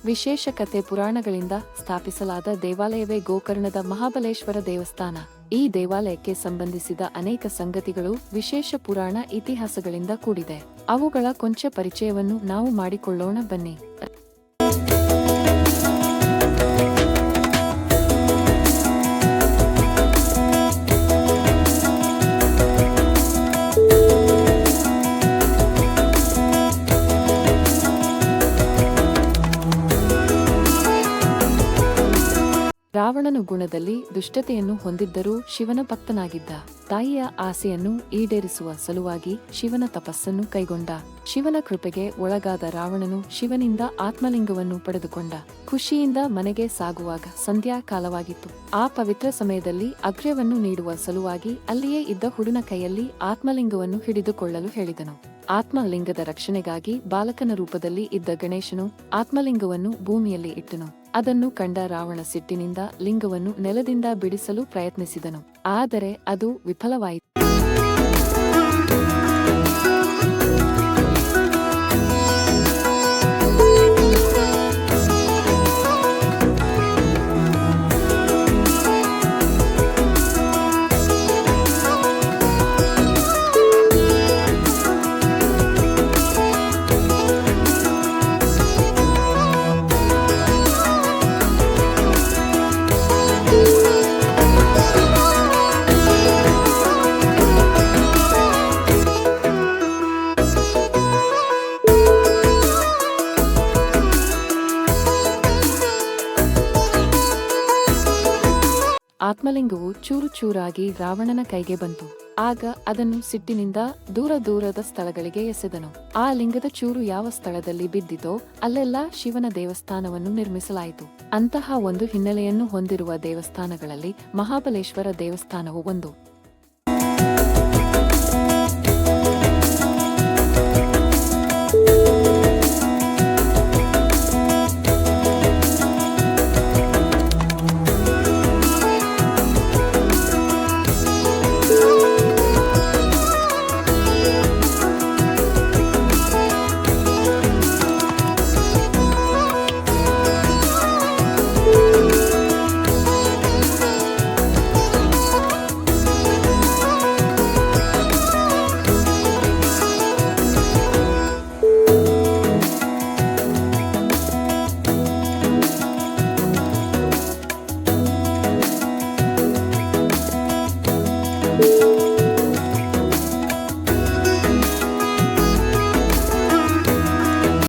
ವಿಶೇಷ ಕತೆ ಪುರಾಣಗಳಿಂದ ಸ್ಥಾಪಿಸಲಾದ ದೇವಾಲಯವೇ ಗೋಕರ್ಣದ ಮಹಾಬಲೇಶ್ವರ ದೇವಸ್ಥಾನ. ಈ ದೇವಾಲಯಕ್ಕೆ ಸಂಬಂಧಿಸಿದ ಅನೇಕ ಸಂಗತಿಗಳು ವಿಶೇಷ ಪುರಾಣ ಇತಿಹಾಸಗಳಿಂದ ಕೂಡಿದೆ. ಅವುಗಳ ಕೊಂಚ ಪರಿಚಯವನ್ನು ನಾವು ಮಾಡಿಕೊಳ್ಳೋಣ ಬನ್ನಿ. ರಾವಣನು ಗುಣದಲ್ಲಿ ದುಷ್ಟತೆಯನ್ನು ಹೊಂದಿದ್ದರೂ ಶಿವನ ಭಕ್ತನಾಗಿದ್ದ. ತಾಯಿಯ ಆಸೆಯನ್ನು ಈಡೇರಿಸುವ ಸಲುವಾಗಿ ಶಿವನ ತಪಸ್ಸನ್ನು ಕೈಗೊಂಡ. ಶಿವನ ಕೃಪೆಗೆ ಒಳಗಾದ ರಾವಣನು ಶಿವನಿಂದ ಆತ್ಮಲಿಂಗವನ್ನು ಪಡೆದುಕೊಂಡ. ಖುಷಿಯಿಂದ ಮನೆಗೆ ಸಾಗುವಾಗ ಸಂಧ್ಯಾ ಕಾಲವಾಗಿತ್ತು. ಆ ಪವಿತ್ರ ಸಮಯದಲ್ಲಿ ಅಗ್ರ್ಯವನ್ನು ನೀಡುವ ಸಲುವಾಗಿ ಅಲ್ಲಿಯೇ ಇದ್ದ ಹುಡುಗನ ಕೈಯಲ್ಲಿ ಆತ್ಮಲಿಂಗವನ್ನು ಹಿಡಿದುಕೊಳ್ಳಲು ಹೇಳಿದನು. ಆತ್ಮಲಿಂಗದ ರಕ್ಷಣೆಗಾಗಿ ಬಾಲಕನ ರೂಪದಲ್ಲಿ ಇದ್ದ ಗಣೇಶನು ಆತ್ಮಲಿಂಗವನ್ನು ಭೂಮಿಯಲ್ಲಿ ಇಟ್ಟನು. ಅದನ್ನು ಕಂಡ ರಾವಣ ಸಿಟ್ಟಿನಿಂದ ಲಿಂಗವನ್ನು ನೆಲದಿಂದ ಬಿಡಿಸಲು ಪ್ರಯತ್ನಿಸಿದನು. ಆದರೆ ಅದು ವಿಫಲವಾಯಿತು. ಆತ್ಮಲಿಂಗವು ಚೂರು ಚೂರಾಗಿ ರಾವಣನ ಕೈಗೆ ಬಂತು. ಆಗ ಅದನ್ನು ಸಿಟ್ಟಿನಿಂದ ದೂರದ ಸ್ಥಳಗಳಿಗೆ ಎಸೆದನು. ಆ ಲಿಂಗದ ಚೂರು ಯಾವ ಸ್ಥಳದಲ್ಲಿ ಬಿದ್ದಿತೋ ಅಲ್ಲೆಲ್ಲ ಶಿವನ ದೇವಸ್ಥಾನವನ್ನು ನಿರ್ಮಿಸಲಾಯಿತು. ಅಂತಹ ಒಂದು ಹಿನ್ನೆಲೆಯನ್ನು ಹೊಂದಿರುವ ದೇವಸ್ಥಾನಗಳಲ್ಲಿ ಮಹಾಬಲೇಶ್ವರ ದೇವಸ್ಥಾನವು ಒಂದು.